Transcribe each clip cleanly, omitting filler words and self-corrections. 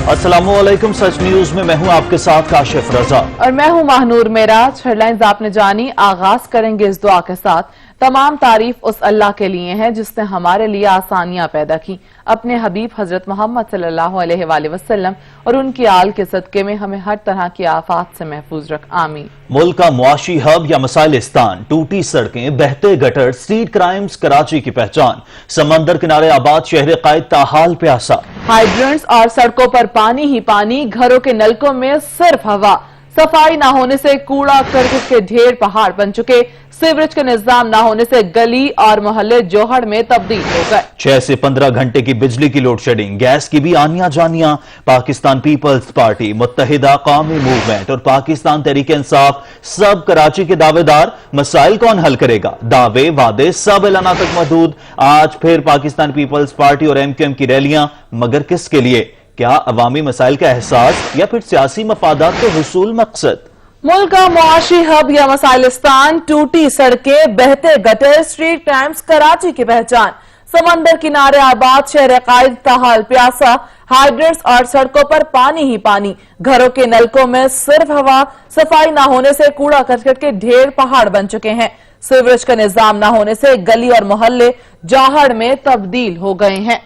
अस्सलाम वालेकुम, सच न्यूज में मैं हूं आपके साथ काशिफ रजा और मैं हूं महनूर मेराज। हेडलाइंस आपने जानी। आगाज करेंगे इस दुआ के साथ। तमाम तारीफ उस अल्लाह के लिए है जिसने हमारे लिए आसानियां पैदा की। अपने हबीब हजरत मोहम्मद सल्लल्लाहु अलैहि वसल्लम और उनकी आल के सदके में हमें हर तरह की आफात से महफूज रख, आमीन। मुल्क का मुआशी हब या मसाइलिस्तान, टूटी सड़कें, बहते गटर, स्ट्रीट क्राइम्स कराची की पहचान। समंदर किनारे आबाद शहर कायद ताहाल प्यासा। हाइड्रेंट्स और सड़कों पर पानी ही पानी, घरों के नलकों में सिर्फ हवा। सफाई ना होने से कूड़ा करकट के ढेर पहाड़ बन चुके। सीवरेज का निजाम ना होने से गली और मोहल्ले जोहड़ में तब्दील हो गए। 6 से 15 घंटे की बिजली की लोड शेडिंग, गैस की भी आनियां जानियां। पाकिस्तान पीपल्स पार्टी, मुत्तहिदा कौमी मूवमेंट और पाकिस्तान तहरीक इंसाफ सब कराची के दावेदार। मसाइल कौन हल करेगा? दावे वादे सब एलाना तक महदूद। आज फिर पाकिस्तान पीपल्स पार्टी और MQM की रैलियां, मगर किसके लिए? क्या अवामी मसाइल का एहसास या फिर सियासी मफादात के हुसूल मकसद? मुल्क का मुआशी हब या मसाइलिस्तान, टूटी सड़कें, बहते गटर, स्ट्रीट क्राइम्स कराची की पहचान। समंदर किनारे आबाद शहर कायद ताहाल प्यासा। हाइड्रेंट्स और सड़कों पर पानी ही पानी, घरों के नलकों में सिर्फ हवा। सफाई ना होने से कूड़ा करकट के ढेर पहाड़ बन चुके हैं। सीवरेज का निजाम ना होने से गली और मोहल्ले जोहड़ में तब्दील हो गए हैं।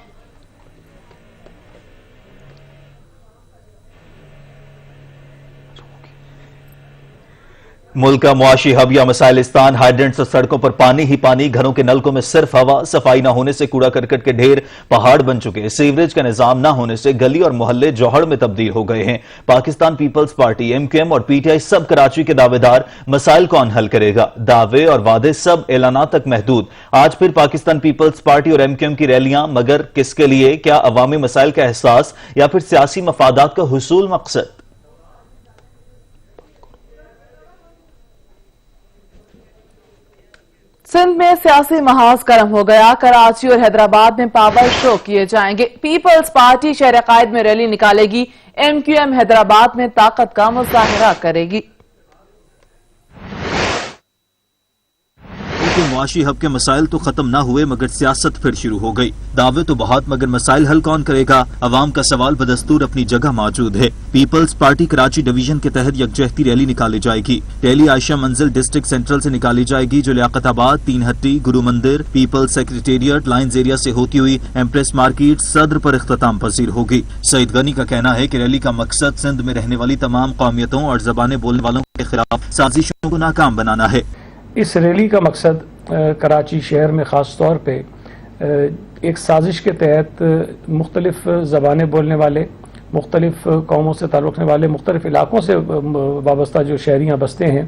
मुल्क का मुआशी हब या मसाइलिस्तान, हाइड्रेंट्स और सड़कों पर पानी ही पानी, घरों के नलकों में सिर्फ हवा। सफाई ना होने से कूड़ा करकट के ढेर पहाड़ बन चुके। सीवरेज का निजाम ना होने से गली और मोहल्ले जोहड़ में तब्दील हो गए हैं। पाकिस्तान पीपल्स पार्टी, MQM और PTI सब कराची के दावेदार। मसाइल कौन हल करेगा? दावे और वादे सब एलाना तक महदूद। आज फिर पाकिस्तान पीपल्स पार्टी और MQM की रैलियां, मगर किसके लिए? क्या अवामी मसाइल का एहसास या फिर सियासी मफादात का हुसूल मकसद? सिंध में सियासी महाज गर्म हो गया। कराची और हैदराबाद में पावर शो किए जाएंगे। पीपल्स पार्टी शहर कायद में रैली निकालेगी। MQM हैदराबाद में ताकत का मुजाहरा करेगी। मुआशी हब के मसाइल तो खत्म ना हुए, मगर सियासत फिर शुरू हो गई। दावे तो बहुत, मगर मसाइल हल कौन करेगा? अवाम का सवाल बदस्तूर अपनी जगह मौजूद है। पीपल्स पार्टी कराची डिवीजन के तहत यकजहती रैली निकाली जाएगी। रैली आयशा मंजिल डिस्ट्रिक्ट सेंट्रल से निकाली जाएगी, जो लियाकताबाद, तीन हट्टी, गुरु मंदिर, पीपल्स सेक्रेटेरिएट, लाइन्स एरिया से होती हुई एम्प्रेस मार्केट, सदर पर इख्तिताम पजीर होगी। सईद गनी का कहना है कि रैली का मकसद सिंध में रहने वाली तमाम कौमियतों और जबानें बोलने वालों के खिलाफ साजिशों को नाकाम बनाना है। इस रैली का मकसद कराची शहर में ख़ास तौर पे एक साजिश के तहत मुख्तलिफ ज़बानें बोलने वाले, मुख्तलिफ कौमों से ताल्लुक़ रखने वाले, मुख्तलिफ इलाकों से वाबस्ता जो शहरियाँ बसते हैं,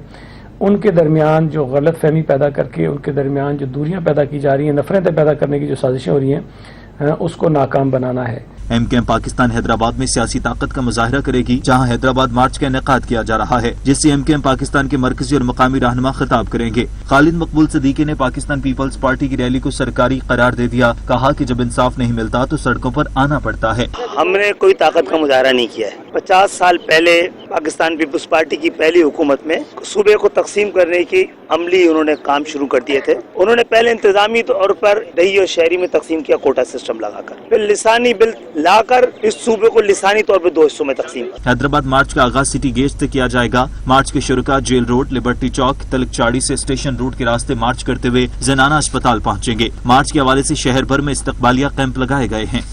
उनके दरमियान जो गलत फहमी पैदा करके उनके दरमियान जो दूरियाँ पैदा की जा रही हैं, नफरतें पैदा करने की जो साजिशें हो रही हैं, उसको नाकाम बनाना है। MQM पाकिस्तान हैदराबाद में सियासी ताकत का मुजाहरा करेगी, जहां हैदराबाद मार्च का इनेकाद किया जा रहा है, जिससे MQM पाकिस्तान के मरकजी और मकामी रहनुमा खिताब करेंगे। खालिद मकबूल सिद्दीकी ने पाकिस्तान पीपल्स पार्टी की रैली को सरकारी करार दे दिया। कहा कि जब इंसाफ नहीं मिलता तो सड़कों पर आना पड़ता है। हमने कोई ताकत का मुजाहरा नहीं किया है। 50 साल पहले पाकिस्तान पीपल्स पार्टी की पहली हुकूमत में सूबे को तकसीम करने की अमली उन्होंने काम शुरू कर दिए थे। उन्होंने पहले इंतजामी तौर पर दही और शहरी में तकसीम किया, कोटा सिस्टम लगाकर, फिर लिसानी बिल लाकर इस सूबे को लिसानी तौर पर 2 हिस्सों में तकसीम। हैदराबाद मार्च का आगाज सिटी गेट से किया जाएगा। मार्च के शुरुआत जेल रोड, लिबर्टी चौक, तलकचाड़ी से स्टेशन रोड के रास्ते मार्च करते हुए जनाना अस्पताल पहुंचेंगे। मार्च के हवाले से शहर भर में इस्तकबालिया कैंप लगाए गए हैं।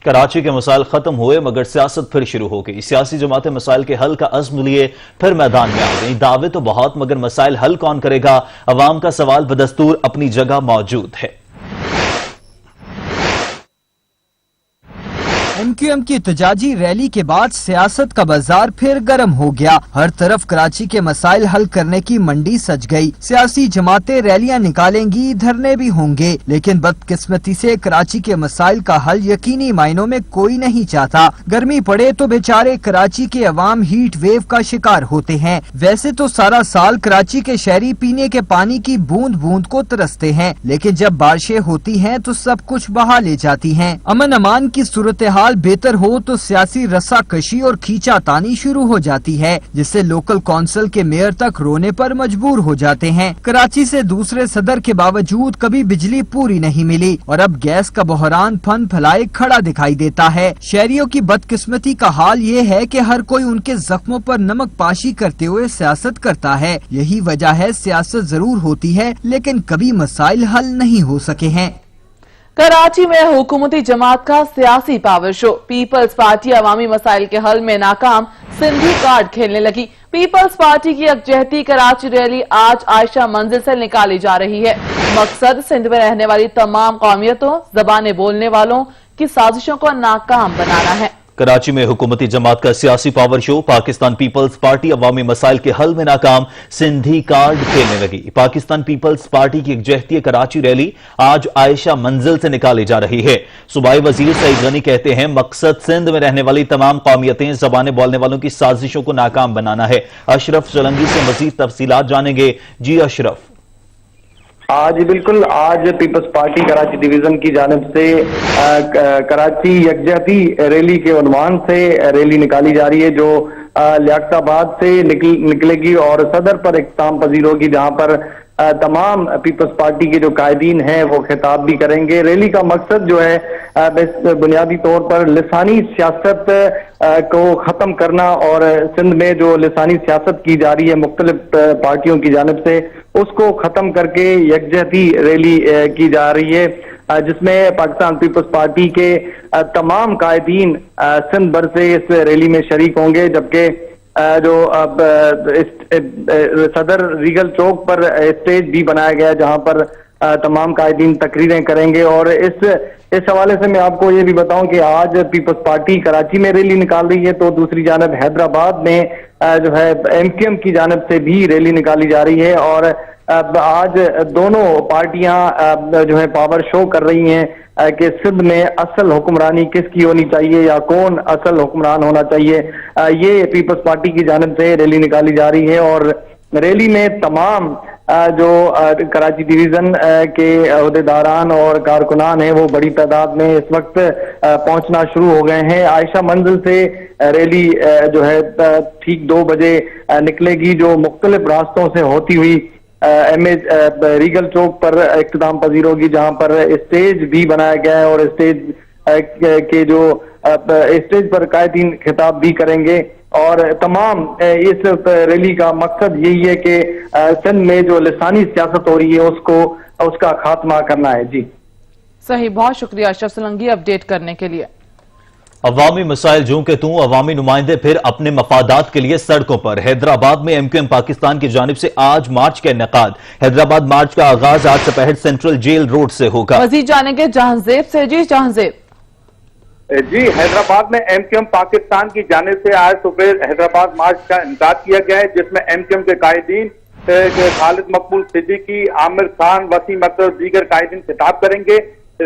कराची के मसाइल खत्म हुए, मगर सियासत फिर शुरू हो गई। सियासी जमातें मसाइल के हल का अज़्म लिए फिर मैदान में आ गई। दावे तो बहुत, मगर मसाइल हल कौन करेगा? अवाम का सवाल बदस्तूर अपनी जगह मौजूद है। MQM की एहतजाजी रैली के बाद सियासत का बाजार फिर गर्म हो गया। हर तरफ कराची के मसाइल हल करने की मंडी सज गई। सियासी जमातें रैलियां निकालेंगी, धरने भी होंगे, लेकिन बदकिस्मती से कराची के मसाइल का हल यकीनी मायनों में कोई नहीं चाहता। गर्मी पड़े तो बेचारे कराची के अवाम हीट वेव का शिकार होते हैं। वैसे तो सारा साल कराची के शहरी पीने के पानी की बूंद बूंद को तरसते हैं, लेकिन जब बारिशें होती हैं तो सब कुछ बहा ले जाती हैं। अमन अमान की सूरत हाल हाल बेहतर हो तो सियासी रस्साकशी और खींचातानी शुरू हो जाती है, जिससे लोकल कौंसिल के मेयर तक रोने पर मजबूर हो जाते हैं। कराची से दूसरे सदर के बावजूद कभी बिजली पूरी नहीं मिली और अब गैस का बहरान फन फैलाए खड़ा दिखाई देता है। शहरियों की बदकिस्मती का हाल ये है कि हर कोई उनके जख्मों पर नमक पाशी करते हुए सियासत करता है। यही वजह है सियासत जरूर होती है लेकिन कभी मसाइल हल नहीं हो सके हैं। कराची में हुकूमती जमात का सियासी पावर शो। पीपल्स पार्टी अवामी मसाइल के हल में नाकाम, सिंधी कार्ड खेलने लगी। पीपल्स पार्टी की यकजहती कराची रैली आज आयशा मंजिल से निकाली जा रही है। मकसद सिंध में रहने वाली तमाम कौमियतों, ज़बानें बोलने वालों की साजिशों को नाकाम बनाना है। कराची में हुकूमती जमात का सियासी पावर शो। पाकिस्तान पीपल्स पार्टी अवामी मसाइल के हल में नाकाम, सिंधी कार्ड खेलने लगी। पाकिस्तान पीपल्स पार्टी की यकजहती कराची रैली आज आयशा मंजिल से निकाली जा रही है। सूबाई वजीर सईद गनी कहते हैं मकसद सिंध में रहने वाली तमाम कौमियतें, जबानें बोलने वालों की साजिशों को नाकाम बनाना है। अशरफ सोलंकी से मजीद तफसीलात जानेंगे। जी अशरफ। बिल्कुल, आज पीपल्स पार्टी कराची डिवीजन की जानिब से कराची यकजहती रैली के उन्वान से रैली निकाली जा रही है, जो लियाकताबाद से निकलेगी और सदर पर इख्तिताम पजीर होगी, जहां पर तमाम पीपल्स पार्टी के जो कायदीन हैं वो खिताब भी करेंगे। रैली का मकसद जो है बुनियादी तौर पर लिसानी सियासत को खत्म करना और सिंध में जो लिसानी सियासत की जा रही है मुख्तलिफ पार्टियों की जानिब से, उसको खत्म करके यकजहती रैली की जा रही है, जिसमें पाकिस्तान पीपल्स पार्टी के तमाम कायदीन सिंध भर से इस रैली में शरीक होंगे। जबकि जो अब सदर रीगल चौक पर स्टेज भी बनाया गया, जहां पर तमाम कायदीन तकरीरें करेंगे। और इस हवाले से मैं आपको ये भी बताऊं कि आज पीपल्स पार्टी कराची में रैली निकाल रही है, तो दूसरी जानब हैदराबाद में जो है एमक्यूएम की जानब से भी रैली निकाली जा रही है। और आज दोनों पार्टियां जो है पावर शो कर रही हैं कि सिंध में असल हुक्मरानी किसकी होनी चाहिए या कौन असल हुक्मरान होना चाहिए। ये पीपल्स पार्टी की जानिब से रैली निकाली जा रही है और रैली में तमाम जो कराची डिवीजन के अहदेदारान और कारकुनान हैं वो बड़ी तादाद में इस वक्त पहुंचना शुरू हो गए हैं। आयशा मंजिल से रैली जो है ठीक 2 बजे निकलेगी, जो मुख्तलिफ रास्तों से होती हुई रीगल चौक पर इख्तिताम पजीर होगी, जहां पर स्टेज भी बनाया गया है और स्टेज के जो स्टेज पर कायदीन खिताब भी करेंगे। और तमाम इस रैली का मकसद यही है कि सिंध में जो लिसानी सियासत हो रही है उसका खात्मा करना है। जी सही, बहुत शुक्रिया अशरफ सोलंकी अपडेट करने के लिए। अवामी मसाइल जूं के तूं, अवामी नुमाइंदे फिर अपने मफादात के लिए सड़कों पर। हैदराबाद में एमक्यूएम पाकिस्तान की जानिब से आज मार्च का इनेकाद। हैदराबाद मार्च का आगाज आज दोपहर सेंट्रल जेल रोड से होगा। मजीद जानेंगे जहांजेब से। जी जहांजेब। जी, हैदराबाद में एमक्यूएम पाकिस्तान की जानिब से आज सुबह हैदराबाद मार्च का इनेकाद किया गया है, जिसमें एमक्यूएम के कायदीन खालिद मकबूल सिद्दीकी, आमिर खान, वसीम अख्तर और दीगर कायदीन खिताब करेंगे।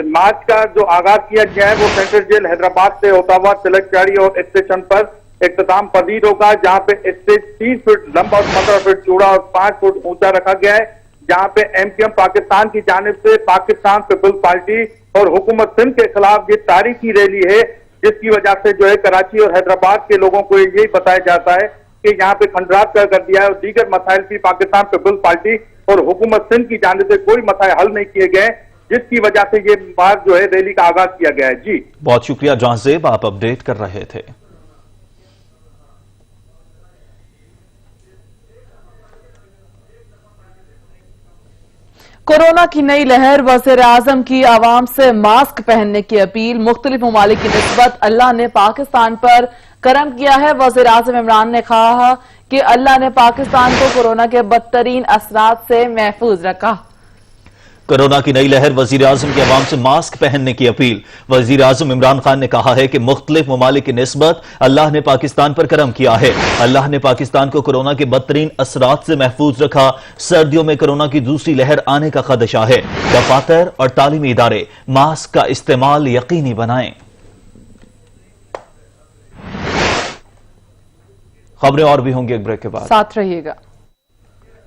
मार्च का जो आगाज किया गया है वो सेंट्रल जेल हैदराबाद से होता हुआ तिलकचाड़ी और स्टेशन पर इख्तिताम पजीर होगा, जहां पे स्टेज 30 फीट लंबा और 15 फीट चौड़ा और 5 फुट ऊंचा रखा गया है, जहां पे एमक्यूएम पाकिस्तान की जानिब से पाकिस्तान पीपल्स पार्टी और हुकूमत सिंध के खिलाफ ये तारीखी रैली है, जिसकी वजह से जो है कराची और हैदराबाद के लोगों को यही बताया जाता है कि यहाँ पे खंडरात कर दिया है और दीगर मसाइल की पाकिस्तान पीपल्स पार्टी और हुकूमत सिंध की जानिब से कोई मसाइल हल नहीं किए गए, जिसकी वजह से ये बार जो है रैली का आगाज किया गया है। जी बहुत शुक्रिया जहांजेब, आप अपडेट कर रहे थे। कोरोना की नई लहर, वज़ीर आज़म की आवाम से मास्क पहनने की अपील। मुख्तलिफ ममालिक की निस्बत अल्लाह ने पाकिस्तान पर करम किया है। वज़ीर आज़म इमरान ने कहा कि अल्लाह ने पाकिस्तान को कोरोना के बदतरीन असरात से महफूज रखा। कोरोना की नई लहर, वजीर आजम की आवाम से मास्क पहनने की अपील। वजीर आजम इमरान खान ने कहा है कि मुख्तलिफ ममालिक की निस्बत अल्लाह ने पाकिस्तान पर करम किया है। अल्लाह ने पाकिस्तान को कोरोना के बदतरीन असरात से महफूज रखा। सर्दियों में कोरोना की दूसरी लहर आने का खदशा है। दफातर और तालीमी इदारे मास्क का इस्तेमाल यकीनी बनाएं। खबरें और भी होंगी एक ब्रेक के बाद, साथ रहिएगा।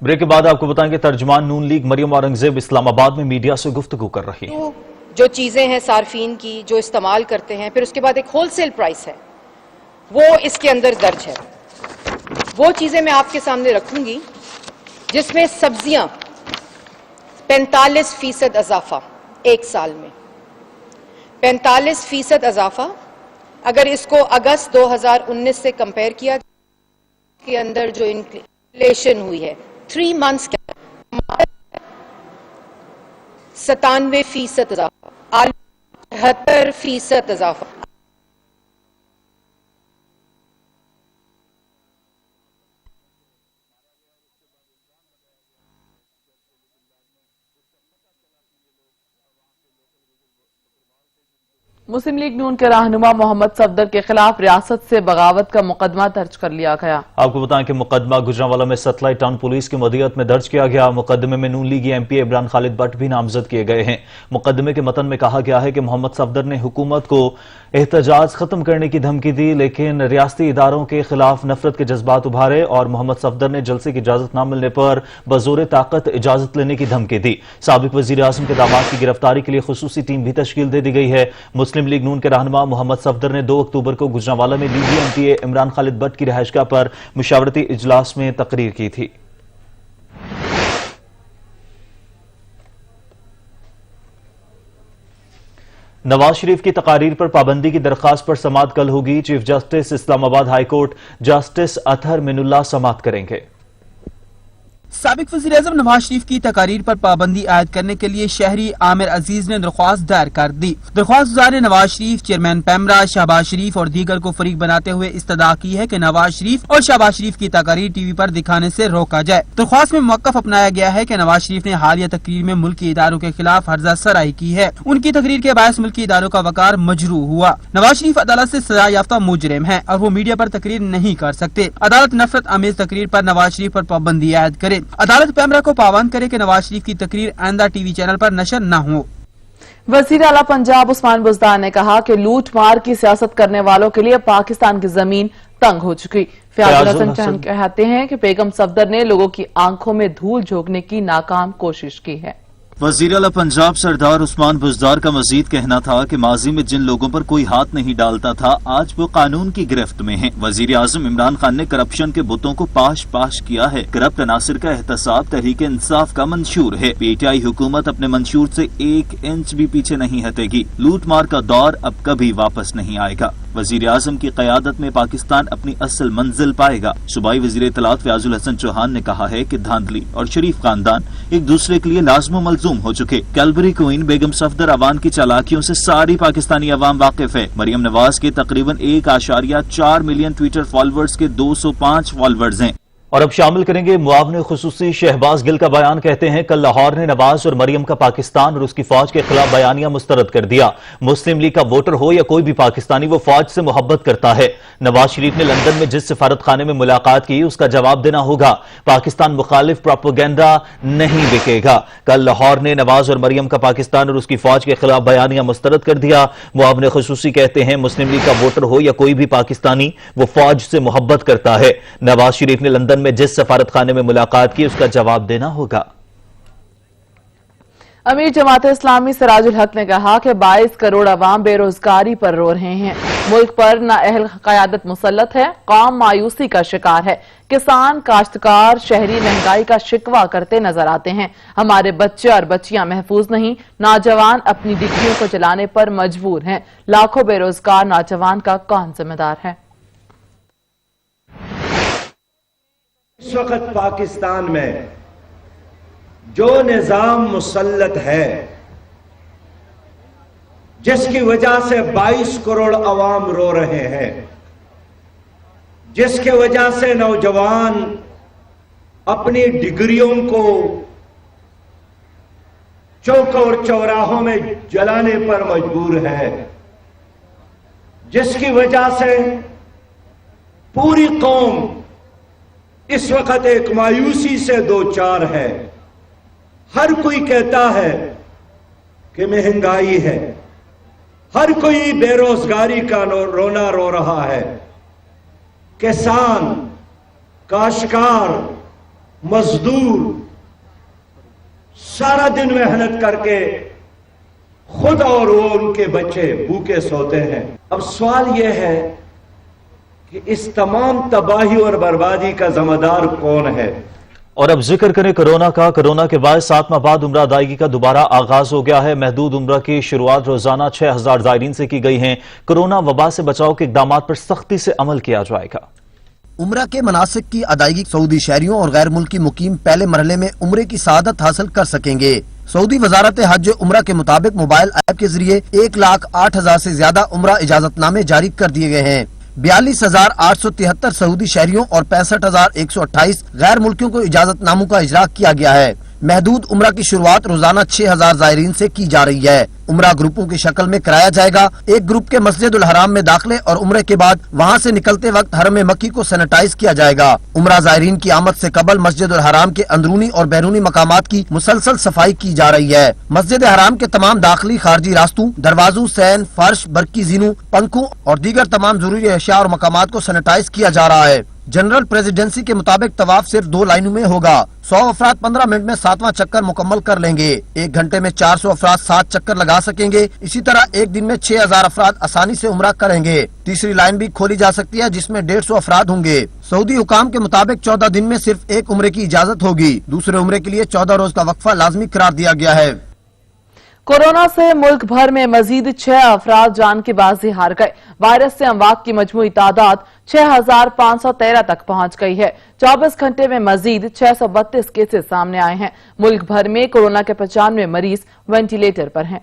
ब्रेक के बाद आपको बताएंगे तर्जुमान नून लीग मरियम औरंगजेब इस्लामाबाद में मीडिया से गुफ्तगू कर रही हैं। جو چیزیں ہیں صارفین کی جو استعمال کرتے ہیں، پھر اس کے بعد ایک ہول سیل پرائس ہے، وہ اس کے اندر درج ہے. وہ چیزیں میں آپ کے سامنے رکھوں گی جس میں سبزیاں 45% اضافہ ایک سال میں، 45% اضافہ. اگر اس کو اگست 2019 سے کمپیئر کیا کے اندر جو انفلیشن ہوئی ہے 3 منتھس کے 97% اضافہ، آلو 73% اضافہ. مسلم لیگ نون کے رہنما محمد صفدر کے خلاف ریاست سے بغاوت کا مقدمہ درج کر لیا گیا. آپ کو بتائیں کہ مقدمہ گجرانوالہ میں سیٹلائٹ ٹاؤن پولیس کی مدیریت میں درج کیا گیا. مقدمے میں نون لیگی ایم پی عمران خالد بٹ بھی نامزد کیے گئے ہیں. مقدمے کے متن میں کہا گیا ہے کہ محمد صفدر نے حکومت کو احتجاج ختم کرنے کی دھمکی دی، لیکن ریاستی اداروں کے خلاف نفرت کے جذبات ابھارے اور محمد صفدر نے جلسے کی اجازت نہ ملنے پر بزور طاقت اجازت لینے کی دھمکی دی. سابق وزیر اعظم کے داماد کی گرفتاری کے لیے خصوصی ٹیم بھی تشکیل دے دی گئی ہے. مسلم لیگ نون کے رہنما محمد صفدر نے 2 اکتوبر کو گجرانوالہ میں لیگی M P A Imran Khalid Butt کی رہائشگاہ پر مشاورتی اجلاس میں تقریر کی تھی. نواز شریف کی تقاریر پر پابندی کی درخواست پر سماعت کل ہوگی. چیف جسٹس اسلام آباد ہائی کورٹ جسٹس اطہر من اللہ سماعت کریں گے. سابق وزیر اعظم نواز شریف کی تقاریر پر پابندی عائد کرنے کے لیے شہری عامر عزیز نے درخواست دائر کر دی. درخواست گزار نے نواز شریف، چیئرمین پیمرا، شہباز شریف اور دیگر کو فریق بناتے ہوئے استدعا کی ہے کہ نواز شریف اور شہباز شریف کی تقاریر ٹی وی پر دکھانے سے روکا جائے. درخواست میں موقف اپنایا گیا ہے کہ نواز شریف نے حالیہ تقریر میں ملکی اداروں کے خلاف ہرزہ سرائی کی ہے. ان کی تقریر کے باعث ملکی اداروں کا وقار مجروح ہوا. نواز شریف عدالت سے سزا یافتہ مجرم ہیں اور وہ میڈیا پر تقریر نہیں کر سکتے. عدالت نفرت آمیز تقریر پر نواز شریف پر پابندی عائد کرے. عدالت پیمرا کو پابند کرے کہ نواز شریف کی تقریر آئندہ ٹی وی چینل پر نشر نہ ہو. وزیر اعلیٰ پنجاب عثمان بزدار نے کہا کہ لوٹ مار کی سیاست کرنے والوں کے لیے پاکستان کی زمین تنگ ہو چکی. فیاض الحسن چہن کہتے ہیں کہ بیگم صفدر نے لوگوں کی آنکھوں میں دھول جھونکنے کی ناکام کوشش کی ہے. وزیر اعلیٰ پنجاب سردار عثمان بزدار کا مزید کہنا تھا کہ ماضی میں جن لوگوں پر کوئی ہاتھ نہیں ڈالتا تھا آج وہ قانون کی گرفت میں ہیں. وزیر اعظم عمران خان نے کرپشن کے بتوں کو پاش کیا ہے. کرپٹ عناصر کا احتساب تحریک انصاف کا منشور ہے. پی ٹی آئی حکومت اپنے منشور سے 1 انچ بھی پیچھے نہیں ہٹے گی. لوٹ مار کا دور اب کبھی واپس نہیں آئے گا. وزیر اعظم کی قیادت میں پاکستان اپنی اصل منزل پائے گا. صوبائی وزیر اطلاعات فیاض الحسن چوہان نے کہا ہے کہ دھاندلی اور شریف خاندان ایک دوسرے کے لیے لازم و ملزوم ہو چکے. کیلبری کوئن بیگم صفدر عوام کی چالاکیوں سے ساری پاکستانی عوام واقف ہے. مریم نواز کے تقریباً 1.4 ملین ٹویٹر فالوورز کے 205 فالوورز ہیں. اور اب شامل کریں گے معاون خصوصی شہباز گل کا بیان. کہتے ہیں کل لاہور نے نواز اور مریم کا پاکستان اور اس کی فوج کے خلاف بیانیہ مسترد کر دیا. مسلم لیگ کا ووٹر ہو یا کوئی بھی پاکستانی وہ فوج سے محبت کرتا ہے. نواز شریف نے لندن میں جس سفارت خانے میں ملاقات کی اس کا جواب دینا ہوگا. پاکستان مخالف پروپیگنڈا نہیں بکے گا. کل لاہور نے نواز اور مریم کا پاکستان اور اس کی فوج کے خلاف بیانیہ مسترد کر دیا. معاون خصوصی کہتے ہیں مسلم لیگ کا ووٹر ہو یا کوئی بھی پاکستانی وہ فوج سے محبت کرتا ہے. نواز شریف نے لندن میں جس سفارت خانے میں ملاقات کی اس کا جواب دینا ہوگا. امیر جماعت اسلامی سراج الحق نے کہا کہ 22 کروڑ عوام بے روزگاری پر رو رہے ہیں. ملک پر نااہل قیادت مسلط ہے. قوم مایوسی کا شکار ہے. کسان، کاشتکار، شہری مہنگائی کا شکوہ کرتے نظر آتے ہیں. ہمارے بچے اور بچیاں محفوظ نہیں. نوجوان اپنی ڈگریوں کو چلانے پر مجبور ہیں. لاکھوں بے روزگار نوجوان کا کون ذمہ دار ہے؟ اس وقت پاکستان میں جو نظام مسلط ہے جس کی وجہ سے 22 کروڑ عوام رو رہے ہیں، جس کی وجہ سے نوجوان اپنی ڈگریوں کو چوک اور چوراہوں میں جلانے پر مجبور ہے، جس کی وجہ سے پوری قوم اس وقت ایک مایوسی سے دوچار ہے. ہر کوئی کہتا ہے کہ مہنگائی ہے، ہر کوئی بے روزگاری کا رونا رو رہا ہے. کسان، کاشتکار، مزدور سارا دن محنت کر کے खुद और वो उनके बच्चे भूखे सोते हैं। अब सवाल ये है कि इस तमाम तबाही और बर्बादी का जिम्मेदार कौन है। और अब जिक्र करें कोरोना का। कोरोना के बाद 7 माह बाद उम्रा अदायगी का दोबारा आगाज हो गया है। महदूद उम्रा की शुरुआत रोजाना 6000 ज़ायरीन से की गई है। कोरोना वबा से बचाव के इक़दामात पर सख्ती से अमल किया जाएगा। उम्रा के मनासिक की अदायगी सऊदी शहरियों और गैर मुल्की मुकीम पहले मरहले में उम्रे की सआदत हासिल कर सकेंगे। सऊदी वजारत हज उम्रा के मुताबिक मोबाइल ऐप के जरिए 1,08,000 से ज्यादा उम्रा इजाजतनामे जारी कर दिए गए हैं। 42,873 सऊदी शहरियों और 65,128 गैर मुल्कियों को इजाजतनामों का इजरा किया गया है। महदूद उम्रा की शुरुआत रोजाना 6,000 ज़ायरीन से की जा रही है। उम्रा ग्रुपों की शक्ल में कराया जाएगा। एक ग्रुप के मस्जिदुल हराम में दाखिले और उम्रे के बाद वहां से निकलते वक्त हरम मक्की को सैनिटाइज किया जाएगा। उम्रा ज़ायरीन की आमद से कबल मस्जिदुल हराम के अंदरूनी और बैरूनी मकामात की मुसलसल सफाई की जा रही है। मस्जिद हराम के तमाम दाखिली खारजी रास्तों, दरवाजों, सैन, फर्श, बरकी जीनों, पंखों और दीगर तमाम जरूरी अशिया और मकामात को सैनिटाइज किया जा रहा है। जनरल प्रेसिडेंसी के मुताबिक तवाफ सिर्फ 2 लाइनों में होगा। 100 अफराद 15 मिनट में 7वां चक्कर मुकम्मल कर लेंगे। 1 घंटे में 400 अफराद 7 चक्कर लगा सकेंगे। इसी तरह एक दिन में 6000 अफराद आसानी से उम्रा करेंगे। तीसरी लाइन भी खोली जा सकती है जिसमें 150 अफराद होंगे। सऊदी हुकाम के मुताबिक 14 दिन में सिर्फ 1 उम्रे की इजाजत होगी। दूसरे उम्रे के लिए 14 रोज का वक्फा लाजमी करार दिया गया है। कोरोना से मुल्क भर में मजीद 6 अफराद जान की बाजी हार गए। वायरस से अमवात की मजमूई तादाद 6,513 तक पहुंच गई है। 24 घंटे में मजीद 632 केसेस सामने आए हैं। मुल्क भर में कोरोना के 95 मरीज वेंटिलेटर पर हैं।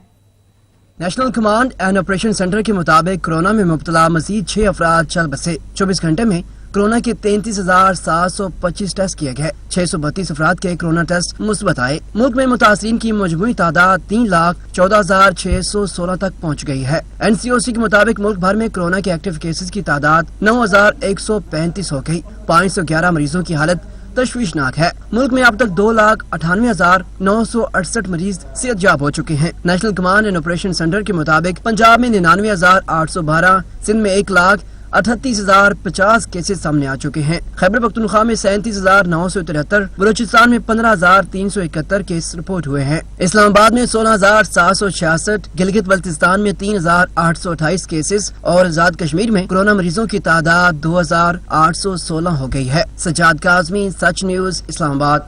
National command and operation centre के मुताबिक कोरोना में मुब्तला मजीद 6 अफराद चल बसे। 24 घंटे में कोरोना के 33,725 टेस्ट किए गए। 632 अफराद के कोरोना टेस्ट मुस्बत आए। मुल्क में मुतासिरीन की मजमूई तादाद 3,14,616 तक पहुँच गई है। NCOC के मुताबिक मुल्क भर में कोरोना के एक्टिव केसेस की तादाद 9,135 हो गई। 511 मरीजों की हालत तशवीशनाक है। मुल्क में अब तक 2,98,968 मरीज सेहतयाब हो चुके हैं। National command and operation centre के मुताबिक पंजाब में 99,812, सिंध में 1,38,050 केसेस सामने आ चुके हैं। खैबर पख्तूनख्वा में 37,973, बलूचिस्तान में 15,371 केस रिपोर्ट हुए हैं। इस्लामाबाद में 16,766, गिलगित बल्तिस्तान में 3,828 केसेस और आजाद कश्मीर में कोरोना मरीजों की तादाद 2,816 हो गई है। सज्जाद काज़मी, सच न्यूज, इस्लामाबाद।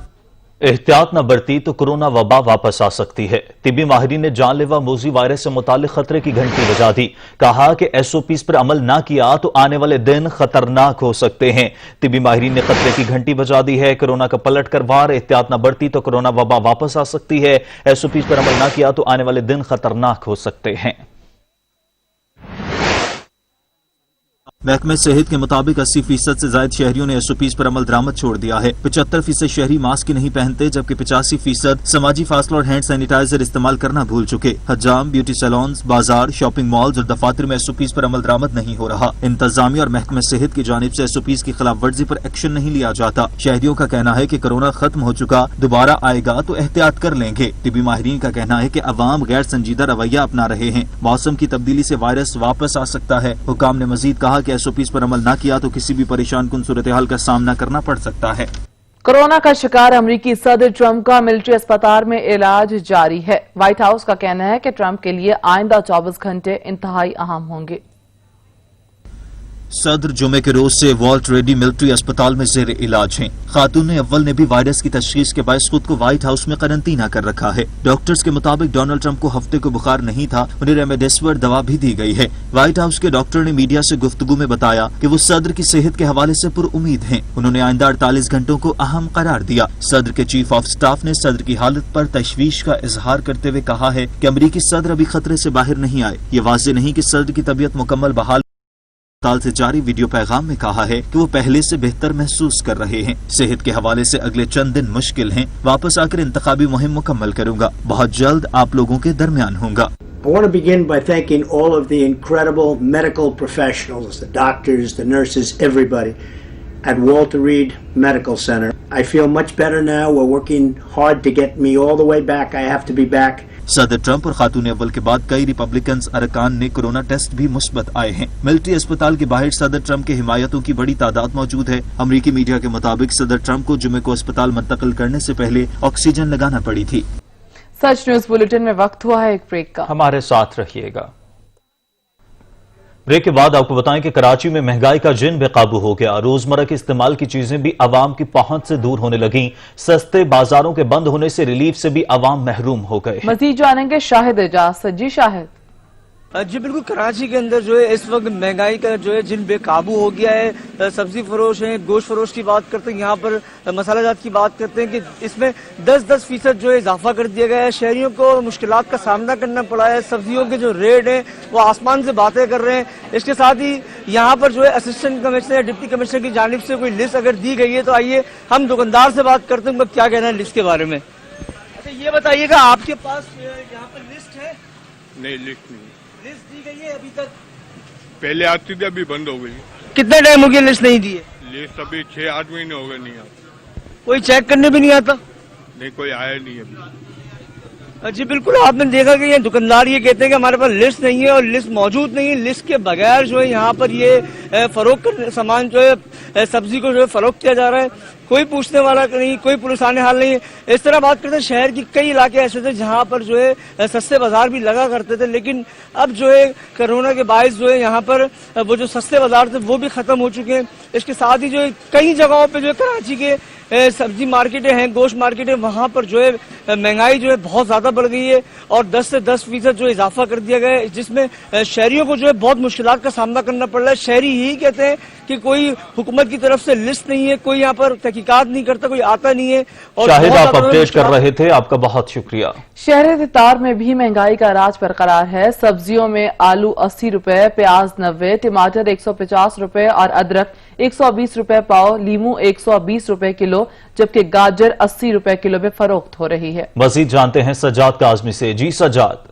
एहतियात न बरती तो कोरोना वबा वापस आ सकती है। तिब्बी माहिरीन ने जानलेवा मोज़ी वायरस से मुताल्लिक खतरे की घंटी बजा दी। कहा कि SOPs पर अमल न किया तो आने वाले दिन खतरनाक हो सकते हैं। तिब्बी माहिरीन ने खतरे की घंटी बजा दी है। कोरोना का पलट कर वार, एहतियात न बरती तो कोरोना वबा वापस आ सकती है। SOPs पर अमल न किया तो आने वाले दिन खतरनाक हो सकते हैं। महकमे सेहत के मुताबिक 80% से ज्यादा शहरियों ने SOPs पर अमल दरामद छोड़ दिया है। 75% शहरी मास्क नहीं पहनते, जबकि 85% समाजी फासला और हैंड सैनिटाइजर इस्तेमाल करना भूल चुके। हजाम, ब्यूटी सैलून्स, बाजार, शॉपिंग मॉल्स और दफातर में SOPs पर अमल दरामद नहीं हो रहा। इंतजामिया और महकमे सेहत की जानिब से SOPs की खिलाफ वर्जी पर एक्शन नहीं लिया जाता। शहरियों का कहना है कि कोरोना खत्म हो चुका, दोबारा आएगा तो एहतियात कर लेंगे। तिब्बी माहिरीन का कहना है कि अवाम गैर संजीदा रवैया अपना रहे हैं। मौसम की तब्दीली से वायरस वापस आ सकता है। हुकाम ने मजीद कहा कि SOPs पर अमल न किया तो किसी भी परेशान कुन सूरत हाल का सामना करना पड़ सकता है। कोरोना का शिकार अमरीकी सदर ट्रंप का मिलिट्री अस्पताल में इलाज जारी है। व्हाइट हाउस का कहना है कि ट्रंप के लिए आइंदा 24 घंटे इंतहाई अहम होंगे। सदर जुमे के रोज से वॉल्ट रेडी मिलिट्री अस्पताल में जेर इलाज हैं। खातून अव्वल ने भी वायरस की तशखीस के बायस खुद को व्हाइट हाउस में करंटीना कर रखा है। डॉक्टर्स के मुताबिक डोनाल्ड ट्रंप को हफ्ते को बुखार नहीं था, उन्हें रेमडेसिविर दवा भी दी गई है। व्हाइट हाउस के डॉक्टर ने मीडिया से गुफ्तगू में बताया कि वो सदर की सेहत के हवाले से पुरउम्मीद हैं। उन्होंने आइंदा 48 घंटों को अहम करार दिया। सदर के चीफ ऑफ स्टाफ ने सदर की हालत पर तशवीश का इजहार करते हुए कहा है कि अमरीकी सदर अभी खतरे से बाहर नहीं आए। ये वाज़ेह नहीं कि सदर की तबीयत मुकम्मल बहाल। अस्पताल से जारी वीडियो पैगाम में कहा है कि वो पहले से बेहतर महसूस कर रहे हैं। सेहत के हवाले से अगले चंद दिन मुश्किल हैं। वापस आकर इंतखाबी मुहिम मुकम्मल करूंगा। बहुत जल्द आप लोगों के दरमियान होगा। I want to begin by thanking all of the incredible medical professionals, the doctors, the nurses, everybody at Walter Reed Medical Center. I feel much better now. We're working hard to get me all the way back. I have to be back. सदर Trump और खातून अव्वल के बाद कई Republican अरकान ने corona test भी मुस्बत आए हैं। मिलिट्री अस्पताल के बाहर सदर ट्रंप के हिमायतों की बड़ी तादाद मौजूद है। अमरीकी मीडिया के मुताबिक सदर ट्रंप को जुमे को अस्पताल मुंतकिल करने से पहले ऑक्सीजन लगाना पड़ी थी। सच न्यूज बुलेटिन में वक्त हुआ है एक ब्रेक का। हमारे साथ रहिएगा। ब्रेक के बाद आपको बताएं कि कराची में महंगाई का जिन बेकाबू हो गया। रोजमर्रा के इस्तेमाल की चीजें भी आवाम की पहुंच से दूर होने लगी। सस्ते बाजारों के बंद होने से रिलीफ से भी आवाम महरूम हो गए। मजीद जानेंगे शाहिद इजाज। जी शाहिद। जी बिल्कुल, कराची के अंदर जो है इस वक्त महंगाई का जो है जिन बेकाबू हो गया है। सब्जी फरोश है, गोश्त फरोश की बात करते हैं, यहाँ पर मसाला जात की बात करते हैं कि इसमें 10% जो है इजाफा कर दिया गया है। शहरियों को मुश्किलात का सामना करना पड़ा है। सब्जियों के जो रेट हैं वो आसमान से बातें कर रहे हैं। इसके साथ ही यहाँ पर जो है असिस्टेंट कमिश्नर या डिप्टी कमिश्नर की जानिब से कोई लिस्ट अगर दी गई है तो आइए हम दुकानदार से बात करते हैं उनका क्या कहना है लिस्ट के बारे में। अच्छा ये बताइएगा, आपके पास यहाँ पर लिस्ट है? नहीं, लिस्ट नहीं। लिस्ट दी गई है अभी तक? पहले आती थी, अभी बंद हो गई। कितने टाइम हो गया लिस्ट नहीं दी है? लिस्ट अभी 6-8 महीने हो गए नहीं आता। कोई चेक करने भी नहीं आता? नहीं, कोई आया नहीं अभी। जी बिल्कुल, आपने देखा कि ये दुकानदार ये कहते हैं कि हमारे पास लिस्ट नहीं है और लिस्ट मौजूद नहीं है। लिस्ट के बगैर जो है यहाँ पर ये फरोख्त सामान जो है सब्जी को जो है फरोख्त किया जा रहा है। कोई पूछने वाला नहीं, कोई पुलिसाने हाल नहीं है। इस तरह बात करते हैं, शहर की कई इलाके ऐसे थे जहाँ पर जो है सस्ते बाजार भी लगा करते थे, लेकिन अब जो है कोरोना के बायस जो है यहाँ पर वो जो सस्ते बाजार थे वो भी खत्म हो चुके हैं। इसके साथ ही जो है कई जगहों पे जो है कराची के सब्जी मार्केटें हैं, गोश्त मार्केटें, वहाँ पर जो है महंगाई जो है बहुत ज्यादा बढ़ गई है और 10 से 10% जो इजाफा कर दिया गया है, जिसमें शहरियों को जो है बहुत मुश्किलात का सामना करना पड़ रहा है। शहरी यही कहते हैं कि कोई हुकूमत की तरफ से लिस्ट नहीं है, कोई यहाँ पर तहकीकात नहीं करता, कोई आता नहीं है। और शाहिद आप अपडेट कर रहे थे, आपका बहुत शुक्रिया। शहर तितार में भी महंगाई का राज बरकरार है। सब्जियों में आलू 80 रुपए, प्याज 90, टमाटर 150 रुपए और अदरक 120 रुपए पाव, लीमू 120 रुपए किलो, जबकि गाजर 80 रुपए किलो में फरोख्त हो रही है। मजीद जानते हैं सज्जाद काज़मी से। जी सज्जाद।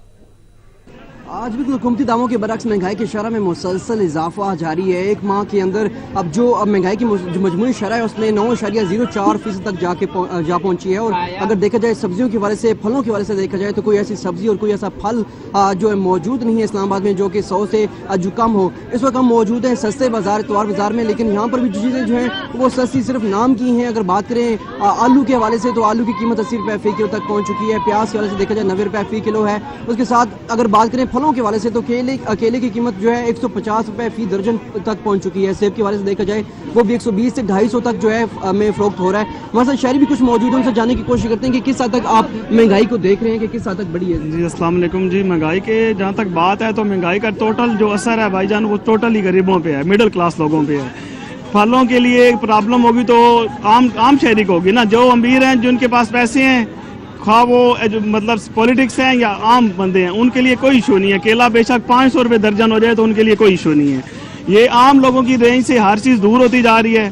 आज भी हुकूमती दावों के बरक्स महंगाई की शरह में मुसलसल इजाफा जारी है। एक माह के अंदर अब जो महंगाई की जो मजमूई शरह है उसमें 9.04% तक जा पहुंची है। और अगर देखा जाए सब्जियों के वाले से, फलों के वाले से देखा जाए तो कोई ऐसी सब्जी और कोई ऐसा फल जो है मौजूद नहीं है इस्लामाबाद में जो कि 100 से जो कम हो। इस वक्त हम मौजूद हैं सस्ते बाजार, इतवार बाजार में, लेकिन यहाँ पर भी जो चीज़ें जो हैं वो सस्ती सिर्फ नाम की हैं। अगर बात करें आलू के हवाले से तो आलू की कीमत 80 रुपये फी किलो तक पहुँच चुकी है। प्याज के हवाले से देखा जाए 90 रुपये फी किलो है। उसके साथ अगर बात करें फलों के वाले से तो केले की कीमत जो है 150 रुपए फी दर्जन तक पहुंच चुकी है। सेब के वाले से देखा जाए वो भी 120 से 250 तक जो है में फरोख्त हो रहा है। हमारे साथ शहरी भी कुछ मौजूद है, उनसे जानने की कोशिश करते हैं कि किस हद तक आप महंगाई को देख रहे हैं कि किस हद तक बढ़ी है। जी अस्सलाम वालेकुम। जी महंगाई के जहाँ तक बात है तो महंगाई का टोटल जो असर है भाईजान वो टोटल ही गरीबों पे है, मिडिल क्लास लोगों पे है। फलों के लिए एक प्रॉब्लम होगी तो आम शहरी को होगी ना। जो अमीर हैं, जिनके पास पैसे हैं, खा वो मतलब पॉलिटिक्स हैं या आम बंदे हैं, उनके लिए कोई इशू नहीं है। केला बेशक 500 रुपये दर्जन हो जाए तो उनके लिए कोई इशू नहीं है। ये आम लोगों की रेंज से हर चीज़ दूर होती जा रही है।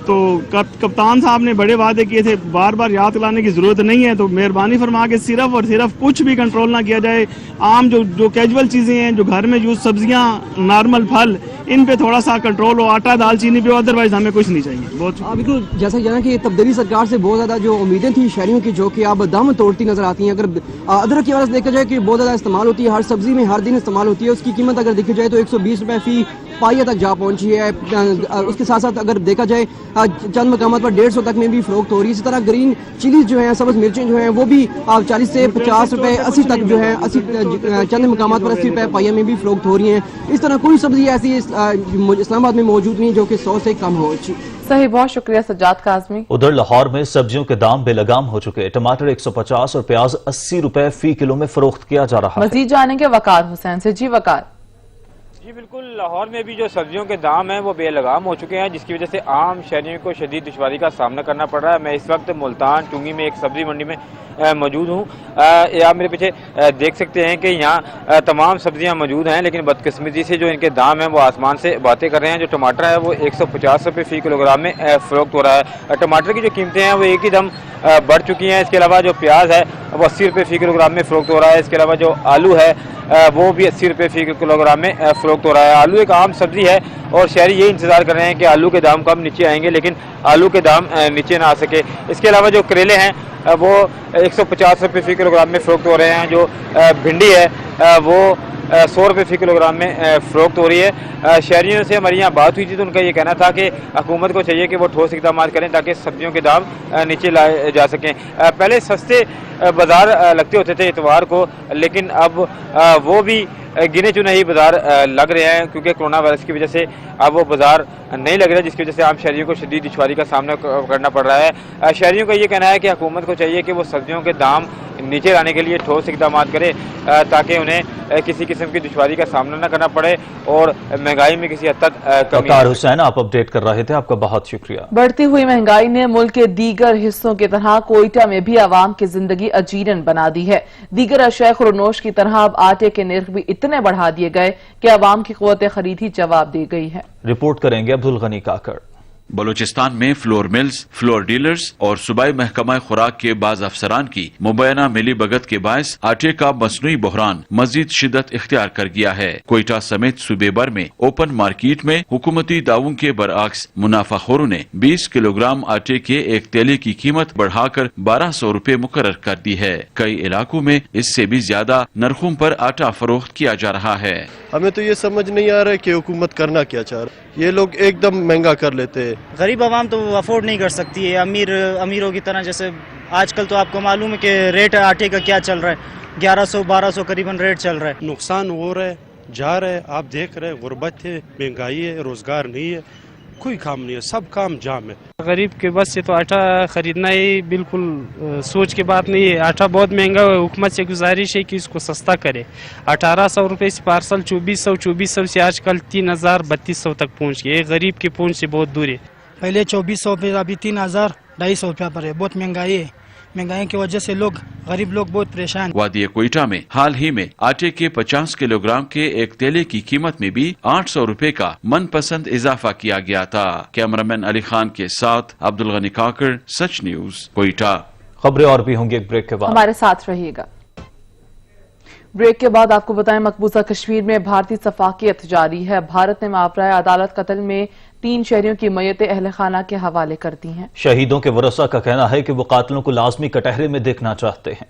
तो कप्तान साहब ने बड़े वादे किए थे, बार बार याद दिलाने की ज़रूरत नहीं है। तो मेहरबानी फरमा के सिर्फ और सिर्फ कुछ भी कंट्रोल ना किया जाए। आम जो कैजुअल चीज़ें हैं, जो घर में यूज सब्जियां, नॉर्मल फल, इन पे थोड़ा सा कंट्रोल हो। आटा दाल चीनी पे, अदरवाइज हमें कुछ नहीं चाहिए। बहुत बिल्कुल जैसा जाना कि तब्दीली सरकार से बहुत ज़्यादा जो उम्मीदें थी शहरियों की जो कि अब दम तोड़ती नजर आती हैं। अगर अदरक की वजह से देखा जाए कि बहुत ज़्यादा इस्तेमाल होती है, हर सब्जी में हर दिन इस्तेमाल होती है। उसकी कीमत अगर देखी जाए तो 120 रुपये फी पाइया तक जा पहुंची है। उसके साथ साथ अगर देखा जाए चंद मकामात पर 150 तक में भी फरोख्त हो रही है। इसी तरह ग्रीन चिलीज जो है, सब्ज मिर्चें जो हैं वो भी 40 से 50 रुपए 80 तक जो है 80 चंद मकामात पर 80 रुपए पाइया में भी फरोख्त हो रही हैं। इस तरह कोई सब्जी ऐसी इस्लामाबाद में मौजूद नहीं जो कि 100 से कम हो। सही, बहुत शुक्रिया सज्जाद काज़मी। उधर लाहौर में सब्जियों के दाम बेलगाम हो चुके। टमाटर 150 और प्याज 80 रुपए फी किलो में फरोख्त किया जा रहा है। मजीद जानेंगे वकार हुसैन से। जी वकार। जी बिल्कुल, लाहौर में भी जो सब्जियों के दाम हैं वो बेलगाम हो चुके हैं, जिसकी वजह से आम शहरियों को शदीद दुश्वारी का सामना करना पड़ रहा है। मैं इस वक्त मुल्तान टुंगी में एक सब्जी मंडी में मौजूद हूँ। आप मेरे पीछे देख सकते हैं कि यहाँ तमाम सब्जियाँ मौजूद हैं, लेकिन बदकिस्मती से जो इनके दाम हैं वो आसमान से बातें कर रहे हैं। जो टमाटर है वो 150 रुपये फी किलोग्राम में फरोख्त हो रहा है। टमाटर की जो कीमतें हैं वो एक ही दम बढ़ चुकी हैं। इसके अलावा जो प्याज है वो 80 रुपये फी किलोग्राम में फरोख्त हो रहा है। इसके अलावा जो आलू है वो भी 80 रुपये फी किलोग्राम में फरोख्त हो रहा है। आलू एक आम सब्जी है और शहरी ये इंतजार कर रहे हैं कि आलू के दाम कब नीचे आएंगे, लेकिन आलू के दाम नीचे ना आ सके। इसके अलावा जो करेले हैं वो 150 रुपये फी किलोग्राम में फरोख्त हो रहे हैं। जो भिंडी है वो 100 रुपये फी किलोग्राम में फरोख्त हो रही है। शहरियों से हमारी यहाँ बात हुई थी तो उनका ये कहना था कि हुकूमत को चाहिए कि वो ठोस इक़दाम करें ताकि सब्जियों के दाम नीचे लाए जा सकें। पहले सस्ते बाजार लगते होते थे इतवार को, लेकिन अब वो भी गिने चुने ही बाजार लग रहे हैं क्योंकि कोरोना वायरस की वजह से अब वो बाजार नहीं लग रहा, जिसकी वजह से आम शहरियों को शदीद दुश्वारी का सामना करना पड़ रहा है। शहरियों का ये कहना है कि हुकूमत को चाहिए कि वो सब्जियों के दाम नीचे लाने के लिए ठोस इक़दाम करे ताकि उन्हें किसी किस्म की दुश्वारी का सामना न करना पड़े और महंगाई में किसी हद तक कमी। वकार हुसैन आप अपडेट कर रहे थे, आपका बहुत शुक्रिया। बढ़ती हुई महंगाई ने मुल्क के दीगर हिस्सों की तरह कोयटा में भी आवाम की जिंदगी अजीरन बना दी है। दीगर अशया खुरनोश की तरह अब आटे के निर्ख भी इतने बढ़ा दिए गए कि आवाम की क़ुव्वत खरीद ही जवाब दी गई है। रिपोर्ट करेंगे अब्दुल गनी काकड़। बलूचिस्तान में फ्लोर मिल्स, फ्लोर डीलर्स और सूबाई महकमा खुराक के बाज अफसरान की मुबैना मिली भगत के बायस आटे का मसनूई बहरान मजीद शिद्दत इख्तियार कर गया है। कोयटा समेत सूबे भर में ओपन मार्केट में हुकूमती दावों के बरअक्स मुनाफाखोरों ने 20 किलोग्राम आटे के एक तेले की कीमत बढ़ाकर 1200 रुपए मुकर्रर कर दी है। कई इलाकों में इससे भी ज्यादा नरखों पर आटा फरोख्त किया जा रहा है। हमें तो ये समझ नहीं आ रहा है कि हुकूमत करना क्या चाह रही है। ये लोग एकदम महंगा कर लेते हैं। गरीब आवाम तो अफोर्ड नहीं कर सकती है, अमीरों की तरह। जैसे आजकल तो आपको मालूम है कि रेट आटे का क्या चल रहा है, 1100-1200 करीबन रेट चल रहा है। नुकसान हो रहा है, जा रहा है। आप देख रहे हैं गुर्बत है, महंगाई है, रोजगार नहीं है, कोई काम नहीं है, सब काम जाम है। गरीब के बस से तो आटा खरीदना ही बिल्कुल सोच की बात नहीं है। आटा बहुत महंगा है, हुकूमत से गुजारिश है कि इसको सस्ता करे। 1800 रुपये से पार्सल 2400 से आजकल 3000-3200 तक पहुँच गए। गरीब की पहुँच से बहुत दूर है। पहले 2400 पे, अभी 3000-250 रुपया पर है। बहुत महंगाई है, महंगाई की वजह से गरीब लोग बहुत परेशान। वादी कोयटा में हाल ही में आटे के 50 किलोग्राम के एक तेले की कीमत में भी 800 रुपए का मनपसंद इजाफा किया गया था। कैमरामैन अली खान के साथ अब्दुल गनी काकड़, सच न्यूज, कोयटा। खबरें और भी होंगी एक ब्रेक के बाद, हमारे साथ रहिएगा। ब्रेक के बाद आपको बताएं, मकबूजा कश्मीर में भारतीय सफाकियत जारी है। भारत ने मावराए अदालत कत्ल में 3 शहरियों की मयतें अहल खाना के हवाले कर दी हैं। शहीदों के वरसा का कहना है कि वो कातिलों को लाजमी कटहरे में देखना चाहते हैं।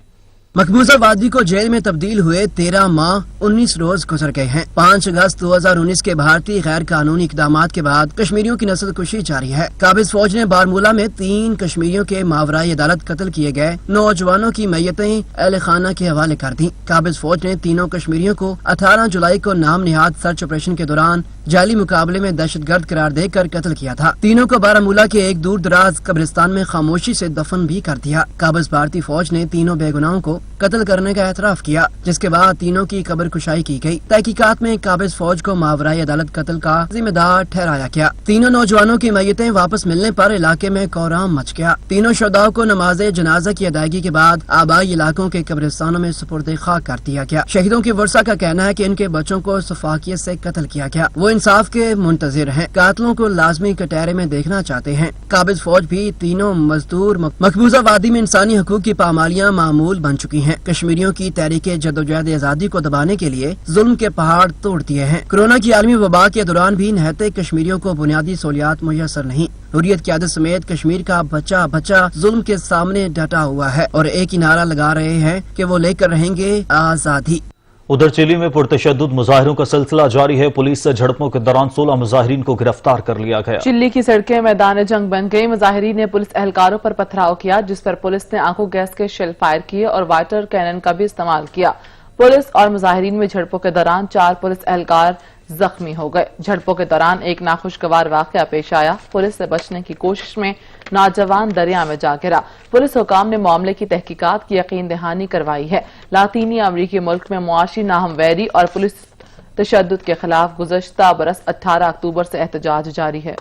मकबूजा वादी को जेल में तब्दील हुए 13 माह 19 रोज गुजर गए हैं। 5 अगस्त 2019 के भारतीय गैर कानूनी इकदामात के बाद कश्मीरियों की नस्ल कुशी जारी है। काबिज फौज ने बारमूला में 3 कश्मीरियों के मावराई अदालत कत्ल किए गए नौजवानों की मैयतें अहल खाना के हवाले कर दी। काबिज फौज ने तीनों कश्मीरियों को 18 जुलाई को नाम निहाद सर्च ऑपरेशन के दौरान जाली मुकाबले में दहशतगर्द करार देकर कत्ल किया था। तीनों को बारामूला के एक दूर दराज कब्रिस्तान में खामोशी से दफन भी कर दिया। काबिज भारतीय फौज ने तीनों बेगुनाहों को कत्ल करने का एतराफ किया, जिसके बाद तीनों की कब्र कुशाई की गई। तहकीकात में काबिज फौज को मावराई अदालत कत्ल का जिम्मेदार ठहराया गया। तीनों नौजवानों की मैयतें वापस मिलने पर इलाके में कोहराम मच गया। तीनों शुहदाओं को नमाज जनाजा की अदायगी के बाद आबाई इलाकों के कब्रिस्तानों में सुपुर्द खाक कर दिया गया। शहीदों के वर्सा का कहना है कि इनके बच्चों को सफाकियत से कत्ल किया गया। वो इंसाफ के मुंतजिर हैं, कातिलों को लाजमी कटहरे में देखना चाहते हैं। काबिज फौज भी तीनों मजदूर मकबूजा वादी में इंसानी हकूक की पामालियां मामूल बन चुकी हैं। कश्मीरियों की तहरीक जदोजहद आजादी को दबाने के लिए जुल्म के पहाड़ तोड़ दिए हैं। कोरोना की आलमी वबा के दौरान भी नहते कश्मीरियों को बुनियादी सहूलियात मुयसर नहीं। हुर्रियत क़यादत समेत कश्मीर का बच्चा बच्चा जुल्म के सामने डटा हुआ है और एक ही नारा लगा रहे हैं कि वो लेकर रहेंगे आजादी। उधर चिली में पुरतशद्दुद मुजाहिरों का सिलसिला जारी है। पुलिस से झड़पों के दौरान 16 मुजाहिरीन को गिरफ्तार कर लिया गया। चिल्ली की सड़कें मैदान जंग बन गई। मुजाहिरीन ने पुलिस एहलकारों पर पथराव किया, जिस पर पुलिस ने आंखों गैस के शेल फायर किए और वाटर कैनन का भी इस्तेमाल किया। पुलिस और मुजाहिरीन में झड़पों के दौरान 4 पुलिस एहलकार जख्मी हो गए। झड़पों के दौरान एक नाखुशगवार वाकया पेश आया। पुलिस से बचने की कोशिश में नौजवान दरिया में जा गिरा। पुलिस हुकाम ने मामले की तहकीकात की यकीन दहानी करवाई है। लातीनी अमरीकी मुल्क में मुआशी नाहमवैरी और पुलिस तशद्दुद के खिलाफ गुज़श्ता बरस 18 अक्टूबर से एहतजाज जारी है।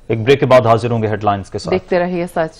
एक ब्रेक के बाद हाजिर होंगे हेडलाइंस के साथ। देखते रहिए सच।